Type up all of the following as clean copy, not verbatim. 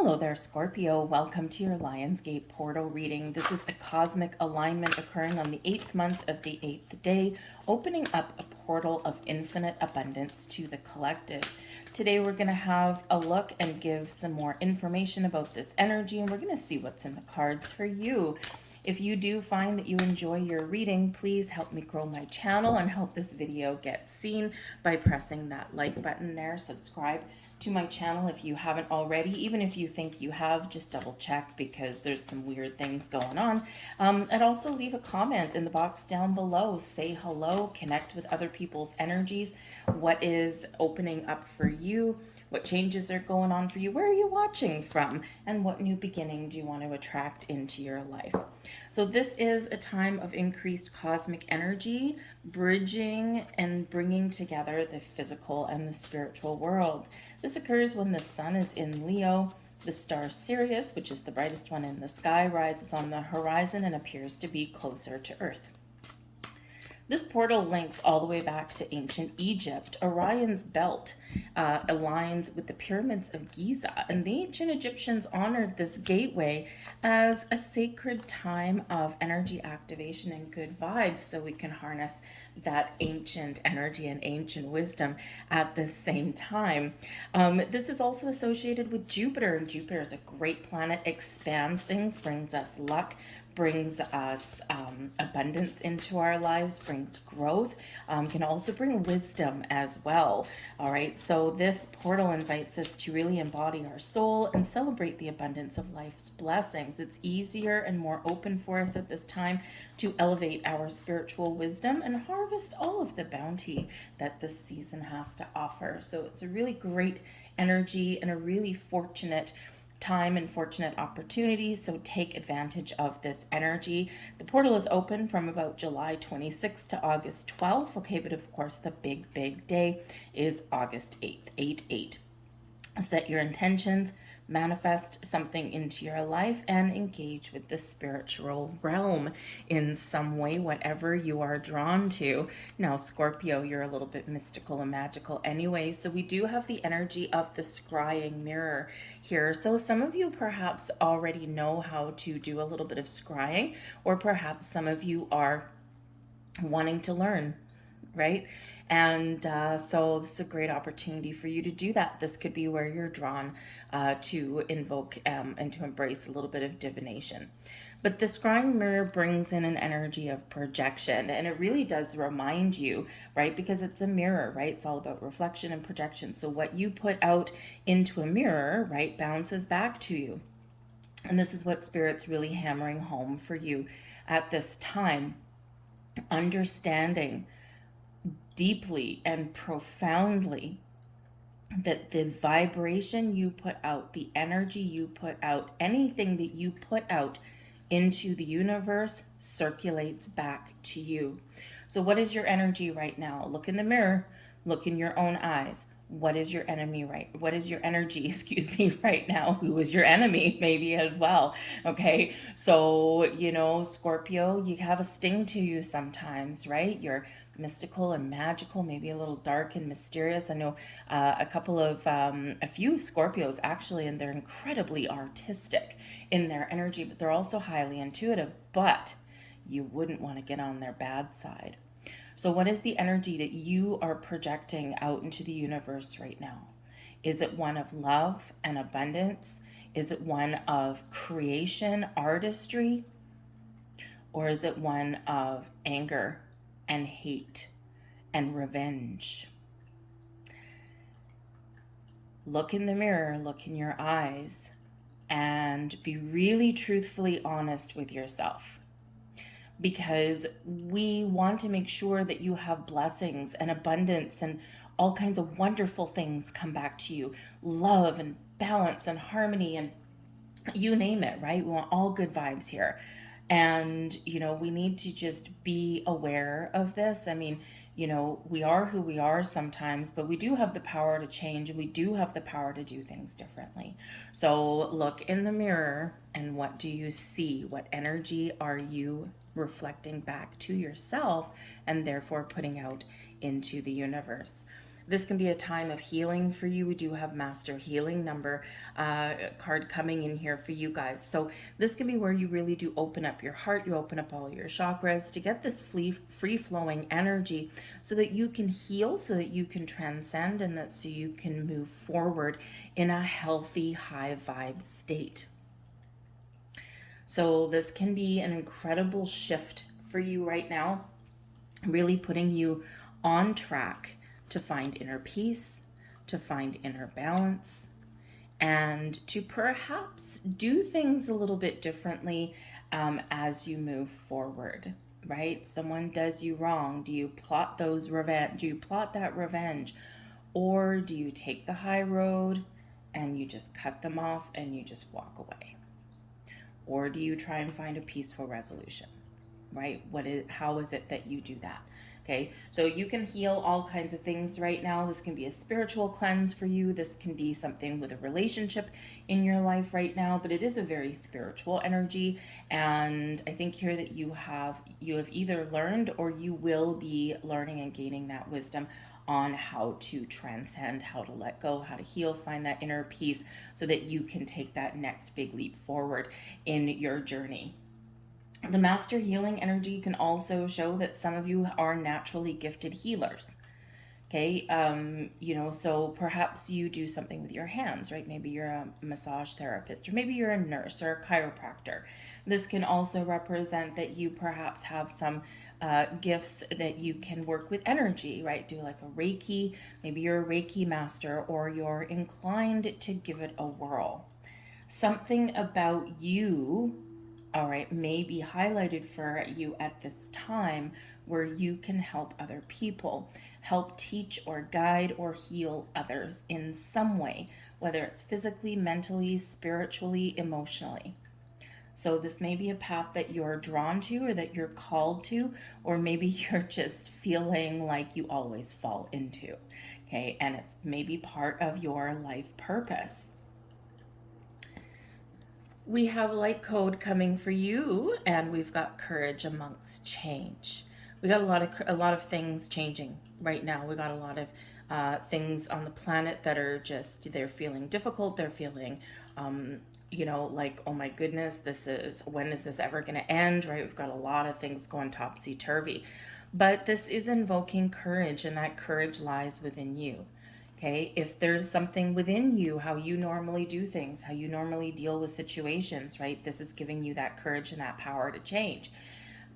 Hello there, Scorpio. Welcome to your Lionsgate portal reading. This is a cosmic alignment occurring on the 8th month of the 8th day, opening up a portal of infinite abundance to the collective. Today we're going to have a look and give some more information about this energy, and we're going to see what's in the cards for you. If you do find that you enjoy your reading, please help me grow my channel and help this video get seen by pressing that like button there. Subscribe to my channel if you haven't already. Even if you think you have, just double check because there's some weird things going on. And also leave a comment in the box down below. Say hello, connect with other people's energies. What is opening up for you? What changes are going on for you? Where are you watching from? And what new beginning do you want to attract into your life? So this is a time of increased cosmic energy, bridging and bringing together the physical and the spiritual world. This occurs when the sun is in Leo. The star Sirius, which is the brightest one in the sky, rises on the horizon and appears to be closer to Earth. This portal links all the way back to ancient Egypt. Orion's belt aligns with the pyramids of Giza, and the ancient Egyptians honored this gateway as a sacred time of energy activation and good vibes, so we can harness that ancient energy and ancient wisdom at the same time. This is also associated with Jupiter, and Jupiter is a great planet, expands things, brings us luck, brings us abundance into our lives, brings growth, can also bring wisdom as well. All right, so this portal invites us to really embody our soul and celebrate the abundance of life's blessings. It's easier and more open for us at this time to elevate our spiritual wisdom and harvest all of the bounty that this season has to offer. So it's a really great energy and a really fortunate time and fortunate opportunities, so take advantage of this energy. The portal is open from about July 26th to August 12th, okay, but of course the big day is August 8th, 8-8. Set your intentions, manifest something into your life, and engage with the spiritual realm in some way, whatever you are drawn to. Now, Scorpio, you're a little bit mystical and magical anyway, so we do have the energy of the scrying mirror here. So some of you perhaps already know how to do a little bit of scrying, or perhaps some of you are wanting to learn, right? And so this is a great opportunity for you to do that. This could be where you're drawn to invoke and to embrace a little bit of divination. But the scrying mirror brings in an energy of projection, and it really does remind you, right? Because it's a mirror, right? It's all about reflection and projection. So what you put out into a mirror, right, bounces back to you. And this is what Spirit's really hammering home for you at this time. Understanding deeply and profoundly that the vibration you put out, the energy you put out, anything that you put out into the universe circulates back to you. So what is your energy right now? Look in the mirror, look in your own eyes. What is your enemy what is your energy, excuse me, right now? Who is your enemy maybe as well? Okay, so Scorpio, you have a sting to you sometimes, right? You're mystical and magical, maybe a little dark and mysterious. I know a few Scorpios actually, and they're incredibly artistic in their energy, but they're also highly intuitive, but you wouldn't want to get on their bad side. So what is the energy that you are projecting out into the universe right now? Is it one of love and abundance? Is it one of creation, artistry? Or is it one of anger and hate and revenge? Look in the mirror, look in your eyes, and be really truthfully honest with yourself. Because we want to make sure that you have blessings and abundance and all kinds of wonderful things come back to you. Love and balance and harmony and you name it, right? We want all good vibes here. And, we need to just be aware of this. I mean, we are who we are sometimes, but we do have the power to change and we do have the power to do things differently. So look in the mirror and what do you see? What energy are you reflecting back to yourself and therefore putting out into the universe? This can be a time of healing for you. We do have Master Healing number card coming in here for you guys. So this can be where you really do open up your heart, you open up all your chakras to get this free-flowing energy so that you can heal, so that you can transcend, and that so you can move forward in a healthy, high vibe state. So this can be an incredible shift for you right now, really putting you on track to find inner peace, to find inner balance, and to perhaps do things a little bit differently as you move forward, right? Someone does you wrong. Do you plot those revenge? Do you plot that revenge? Or do you take the high road and you just cut them off and you just walk away? Or do you try and find a peaceful resolution, right? How is it that you do that? Okay, so you can heal all kinds of things right now. This can be a spiritual cleanse for you. This can be something with a relationship in your life right now, but it is a very spiritual energy. And I think here that you have either learned or you will be learning and gaining that wisdom on how to transcend, how to let go, how to heal, find that inner peace so that you can take that next big leap forward in your journey. The Master Healing energy can also show that some of you are naturally gifted healers. Okay, so perhaps you do something with your hands, right? Maybe you're a massage therapist, or maybe you're a nurse or a chiropractor. This can also represent that you perhaps have some gifts that you can work with energy, right? Do like a Reiki, maybe you're a Reiki master, or you're inclined to give it a whirl. Something about you, all right, may be highlighted for you at this time where you can help other people, help teach or guide or heal others in some way, whether it's physically, mentally, spiritually, emotionally. So this may be a path that you're drawn to or that you're called to, or maybe you're just feeling like you always fall into, okay? And it's maybe part of your life purpose. We have light code coming for you, and we've got courage amongst change. We got a lot of things changing right now. We got a lot of things on the planet that are they're feeling difficult. They're feeling like, oh my goodness, when is this ever going to end, right? We've got a lot of things going topsy-turvy. But this is invoking courage, and that courage lies within you. Okay, if there's something within you, how you normally do things, how you normally deal with situations, right? This is giving you that courage and that power to change.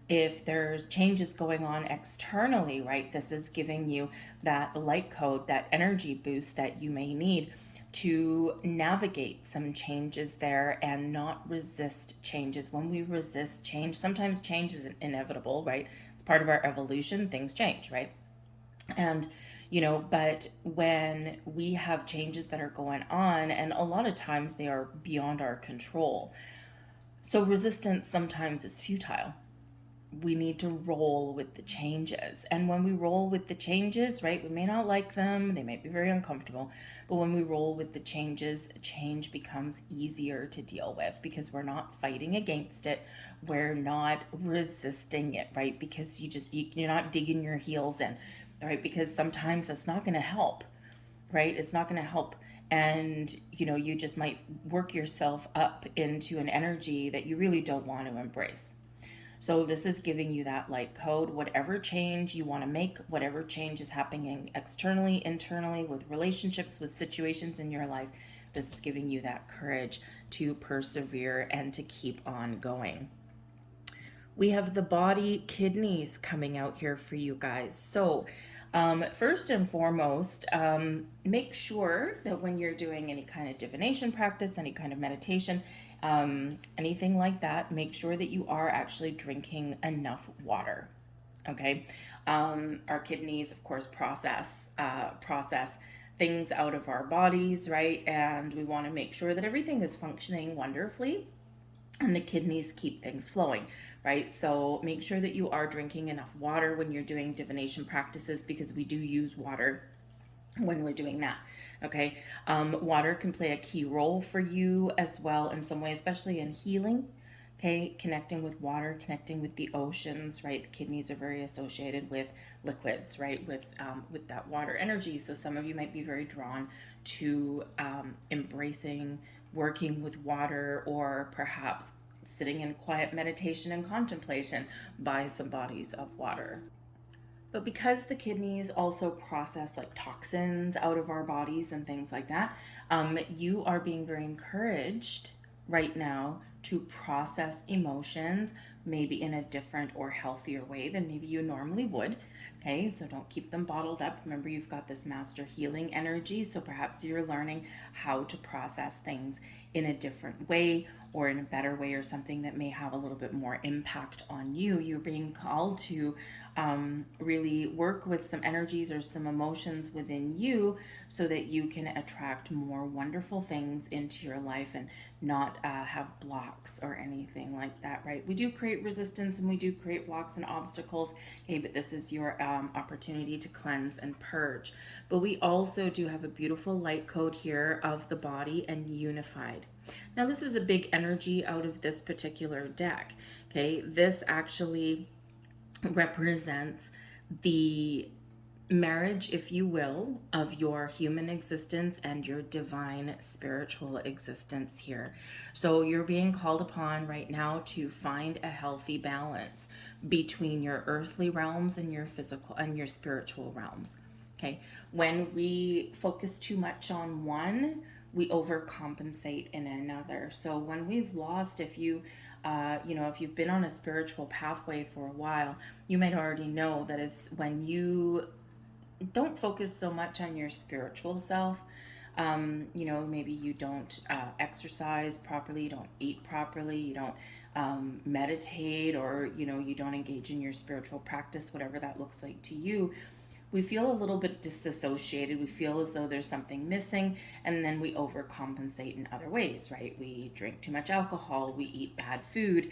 If there's changes going on externally, right? This is giving you that light code, that energy boost that you may need to navigate some changes there and not resist changes. When we resist change, sometimes change is inevitable, right? It's part of our evolution. Things change, right? And but when we have changes that are going on, and a lot of times they are beyond our control, so resistance sometimes is futile. We need to roll with the changes. And when we roll with the changes, right, we may not like them, they may be very uncomfortable, but when we roll with the changes, change becomes easier to deal with because we're not fighting against it, we're not resisting it, right? Because you're not digging your heels in, right? Because sometimes that's not going to help, right? It's not going to help. And, you just might work yourself up into an energy that you really don't want to embrace. So this is giving you that light code. Whatever change you want to make, whatever change is happening externally, internally, with relationships, with situations in your life, this is giving you that courage to persevere and to keep on going. We have the body kidneys coming out here for you guys. So first and foremost, make sure that when you're doing any kind of divination practice, any kind of meditation, anything like that, make sure that you are actually drinking enough water. Okay. Our kidneys, of course, process things out of our bodies, right? And we want to make sure that everything is functioning wonderfully and the kidneys keep things flowing, right? So make sure that you are drinking enough water when you're doing divination practices, because we do use water when we're doing that. Okay, water can play a key role for you as well in some way, especially in healing. okay? Connecting with water, connecting with the oceans, right? The kidneys are very associated with liquids, right? With that water energy. So some of you might be very drawn to embracing working with water, or perhaps sitting in quiet meditation and contemplation by some bodies of water. But because the kidneys also process like toxins out of our bodies and things like that, you are being very encouraged right now to process emotions maybe in a different or healthier way than maybe you normally would. Okay, so don't keep them bottled up. Remember, you've got this master healing energy, so perhaps you're learning how to process things in a different way or in a better way, or something that may have a little bit more impact on you. You're being called to really work with some energies or some emotions within you so that you can attract more wonderful things into your life and not have blocks or anything like that, right? We do create resistance and we do create blocks and obstacles, okay, but this is your opportunity to cleanse and purge. But we also do have a beautiful light code here of the body and unified. Now, this is a big energy out of this particular deck, okay? This actually represents the marriage, if you will, of your human existence and your divine spiritual existence here. So you're being called upon right now to find a healthy balance between your earthly realms and your physical and your spiritual realms. Okay, when we focus too much on one, we overcompensate in another. So when we've lost, if if you've been on a spiritual pathway for a while, you might already know that is when you don't focus so much on your spiritual self. Maybe you don't exercise properly, you don't eat properly, you don't meditate, or you don't engage in your spiritual practice, whatever that looks like to you. We feel a little bit disassociated. We feel as though there's something missing, and then we overcompensate in other ways, right? We drink too much alcohol, we eat bad food,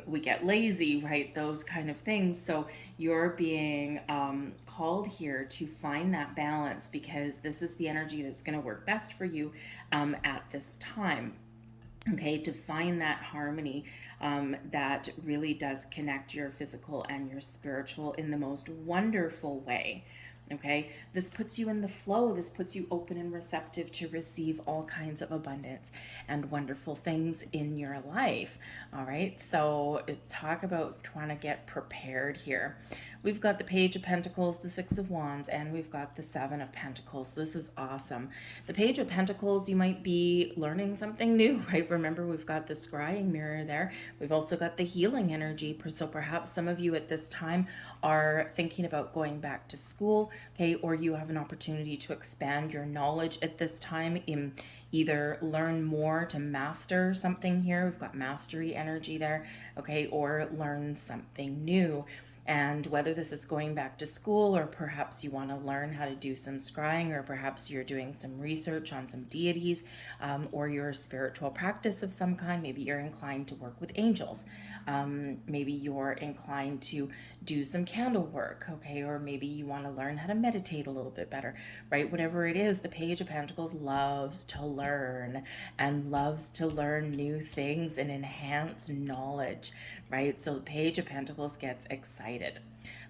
we get lazy, right? Those kind of things. So you're being called here to find that balance, because this is the energy that's going to work best for you at this time. Okay, to find that harmony that really does connect your physical and your spiritual in the most wonderful way. Okay, this puts you in the flow. This puts you open and receptive to receive all kinds of abundance and wonderful things in your life. All right, so talk about trying to get prepared here. We've got the Page of Pentacles, the Six of Wands, and we've got the Seven of Pentacles. This is awesome. The Page of Pentacles, you might be learning something new, right? Remember, we've got the scrying mirror there. We've also got the healing energy. So perhaps some of you at this time are thinking about going back to school, okay, or you have an opportunity to expand your knowledge at this time, in either learn more to master something here. We've got mastery energy there, okay, or learn something new. And whether this is going back to school, or perhaps you want to learn how to do some scrying, or perhaps you're doing some research on some deities, or your spiritual practice of some kind. Maybe you're inclined to work with angels. Maybe you're inclined to do some candle work, okay? Or maybe you want to learn how to meditate a little bit better, right? Whatever it is, the Page of Pentacles loves to learn and loves to learn new things and enhance knowledge, right? So the Page of Pentacles gets excited.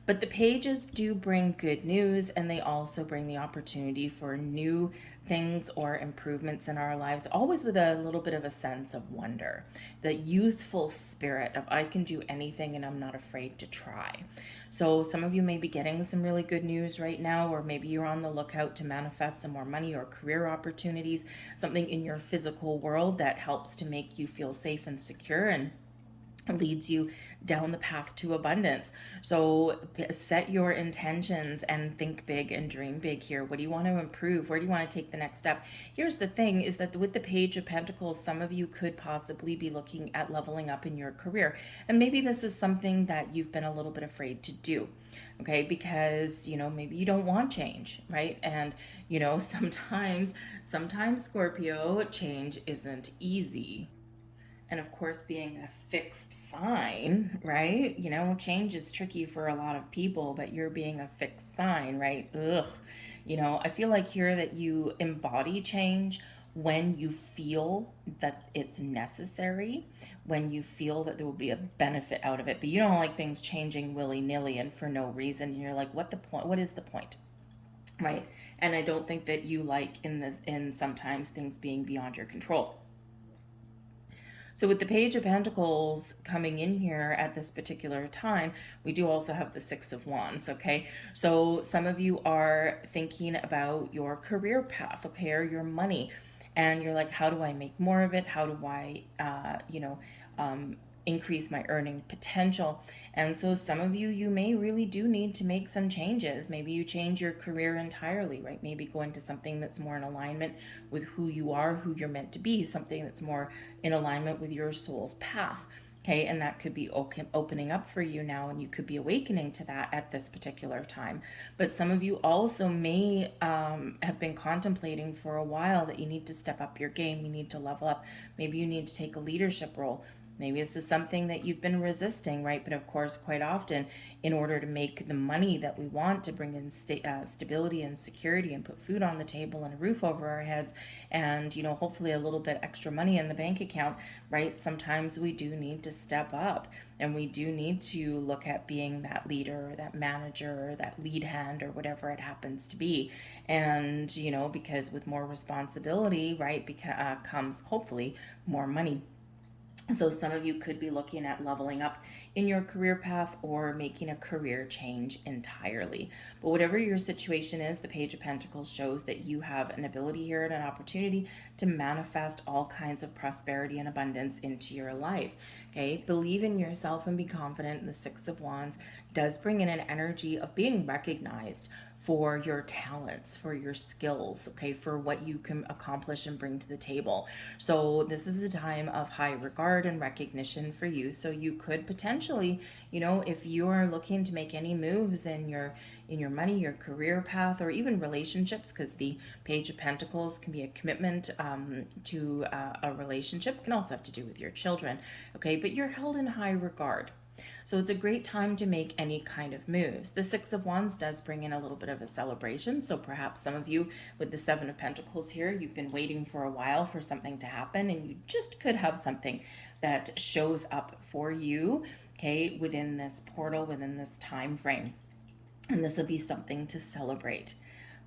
But the pages do bring good news, and they also bring the opportunity for new things or improvements in our lives, always with a little bit of a sense of wonder, the youthful spirit of I can do anything and I'm not afraid to try. So some of you may be getting some really good news right now, or maybe you're on the lookout to manifest some more money or career opportunities, something in your physical world that helps to make you feel safe and secure and leads you down the path to abundance. So set your intentions and think big and dream big here. What do you want to improve? Where do you want to take the next step? Here's the thing, is that with the Page of Pentacles, some of you could possibly be looking at leveling up in your career. And maybe this is something that you've been a little bit afraid to do, okay? Because, maybe you don't want change, right? And, sometimes Scorpio, change isn't easy. And of course, being a fixed sign, right? Change is tricky for a lot of people, but you're being a fixed sign, right? Ugh. I feel like here that you embody change when you feel that it's necessary, when you feel that there will be a benefit out of it. But you don't like things changing willy-nilly and for no reason. You're like, what the point? What is the point? Right? And I don't think that you like in sometimes things being beyond your control. So with the Page of Pentacles coming in here at this particular time, we do also have the Six of Wands, okay? So some of you are thinking about your career path, okay, or your money. And you're like, how do I make more of it? How do I, increase my earning potential? And so some of you, you may really do need to make some changes. Maybe you change your career entirely, right? Maybe go into something that's more in alignment with who you are, who you're meant to be, something that's more in alignment with your soul's path. Okay, and that could be opening up for you now, and you could be awakening to that at this particular time. But some of you also may have been contemplating for a while that you need to step up your game, you need to level up. Maybe you need to take a leadership role. Maybe this is something that you've been resisting, right? But of course, quite often, in order to make the money that we want to bring in stability and security and put food on the table and a roof over our heads and, hopefully a little bit extra money in the bank account, right? Sometimes we do need to step up, and we do need to look at being that leader or that manager or that lead hand or whatever it happens to be. And, because with more responsibility, right, comes hopefully more money. So some of you could be looking at leveling up in your career path or making a career change entirely. But whatever your situation is, the Page of Pentacles shows that you have an ability here and an opportunity to manifest all kinds of prosperity and abundance into your life. Okay, believe in yourself and be confident. The Six of Wands does bring in an energy of being recognized for your talents, for your skills, okay, for what you can accomplish and bring to the table. So this is a time of high regard and recognition for you. So you could potentially, if you are looking to make any moves in your money, your career path, or even relationships, because the Page of Pentacles can be a commitment to a relationship. It can also have to do with your children, okay, but you're held in high regard. So it's a great time to make any kind of moves. The Six of Wands does bring in a little bit of a celebration. So perhaps some of you with the Seven of Pentacles here, you've been waiting for a while for something to happen, and you just could have something that shows up for you, okay, within this portal, within this time frame. And this will be something to celebrate.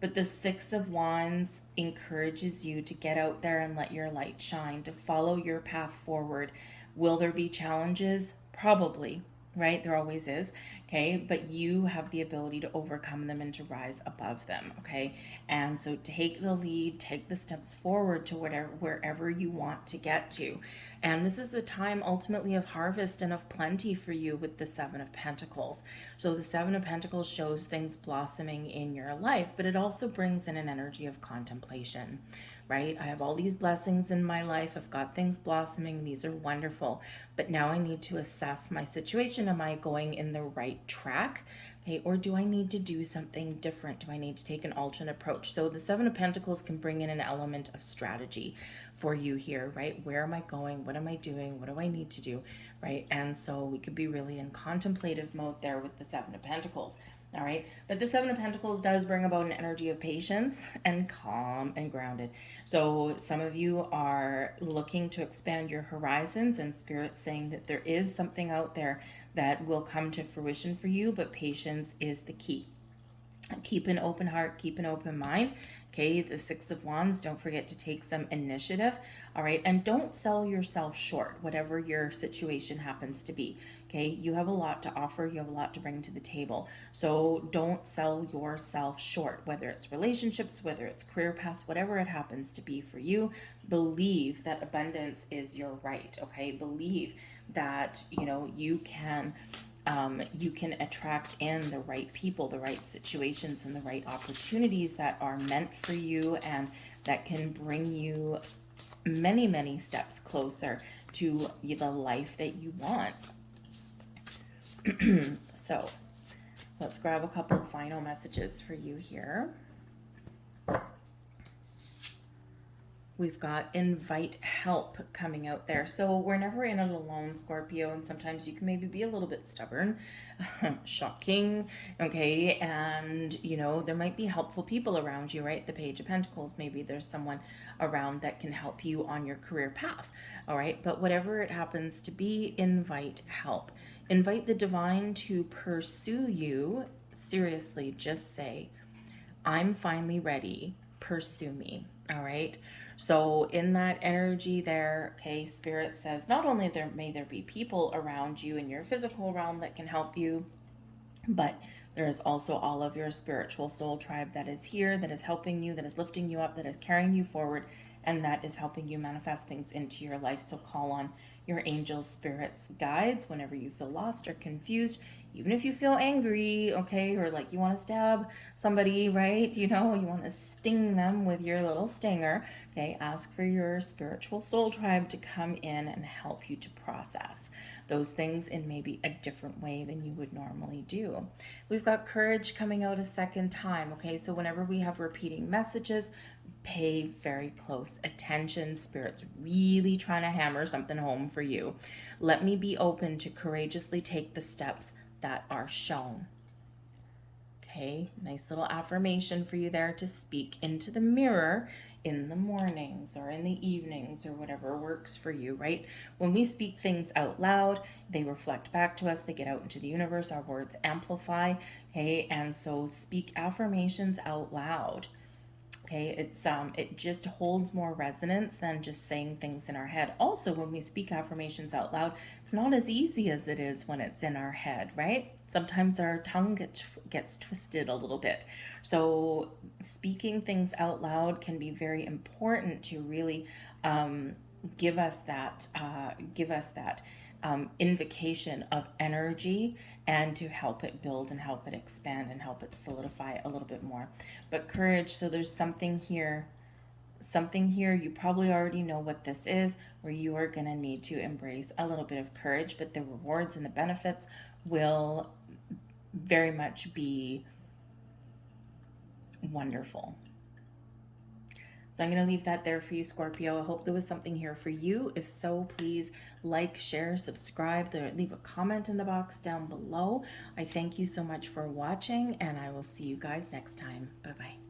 But the Six of Wands encourages you to get out there and let your light shine, to follow your path forward. Will there be challenges? Probably, right? There always is, okay? But you have the ability to overcome them and to rise above them, okay? And so take the lead, take the steps forward to wherever you want to get to. And this is a time ultimately of harvest and of plenty for you with the Seven of Pentacles. So the Seven of Pentacles shows things blossoming in your life, but it also brings in an energy of contemplation, right? I have all these blessings in my life. I've got things blossoming. These are wonderful. But now I need to assess my situation. Am I going in the right track? Okay, or do I need to do something different? Do I need to take an alternate approach? So the Seven of Pentacles can bring in an element of strategy for you here, right? Where am I going? What am I doing? What do I need to do, right? And so we could be really in contemplative mode there with the Seven of Pentacles. All right, but the Seven of Pentacles does bring about an energy of patience and calm and grounded. So some of you are looking to expand your horizons, and Spirit saying that there is something out there that will come to fruition for you, but patience is the key. Keep an open heart, keep an open mind. Okay, the Six of Wands, don't forget to take some initiative. All right, and don't sell yourself short, whatever your situation happens to be. Okay, you have a lot to offer, you have a lot to bring to the table. So don't sell yourself short, whether it's relationships, whether it's career paths, whatever it happens to be for you. Believe that abundance is your right. Okay, believe that you can attract in the right people, the right situations, and the right opportunities that are meant for you and that can bring you many, many steps closer to the life that you want. So let's grab a couple of final messages for you here. We've got invite help coming out there. So we're never in it alone, Scorpio, and sometimes you can maybe be a little bit stubborn. Shocking. Okay. And, you know, there might be helpful people around you, right? The Page of Pentacles, maybe there's someone around that can help you on your career path. All right. But whatever it happens to be, invite help. Invite the divine to pursue you. Seriously, just say, I'm finally ready. Pursue me. All right. So in that energy there, okay, Spirit says not only may there be people around you in your physical realm that can help you, but there is also all of your spiritual soul tribe that is here, that is helping you, that is lifting you up, that is carrying you forward, and that is helping you manifest things into your life. So call on your angels, spirits, guides whenever you feel lost or confused, even if you feel angry, okay, or like you want to stab somebody, right? You know, you want to sting them with your little stinger, okay? Ask for your spiritual soul tribe to come in and help you to process those things in maybe a different way than you would normally do. We've got courage coming out a second time, okay? So whenever we have repeating messages, pay very close attention. Spirit's really trying to hammer something home for you. Let me be open to courageously take the steps that are shown. Okay, nice little affirmation for you there to speak into the mirror in the mornings or in the evenings or whatever works for you, right? When we speak things out loud, they reflect back to us, they get out into the universe, our words amplify, okay? And so speak affirmations out loud. Okay, it just holds more resonance than just saying things in our head. Also, when we speak affirmations out loud, it's not as easy as it is when it's in our head, right? Sometimes our tongue gets twisted a little bit. So speaking things out loud can be very important to really give us that invocation of energy, and to help it build and help it expand and help it solidify a little bit more. But courage, so there's something here, you probably already know what this is, where you are going to need to embrace a little bit of courage, but the rewards and the benefits will very much be wonderful. So I'm going to leave that there for you, Scorpio. I hope there was something here for you. If so, please like, share, subscribe, leave a comment in the box down below. I thank you so much for watching, and I will see you guys next time. Bye-bye.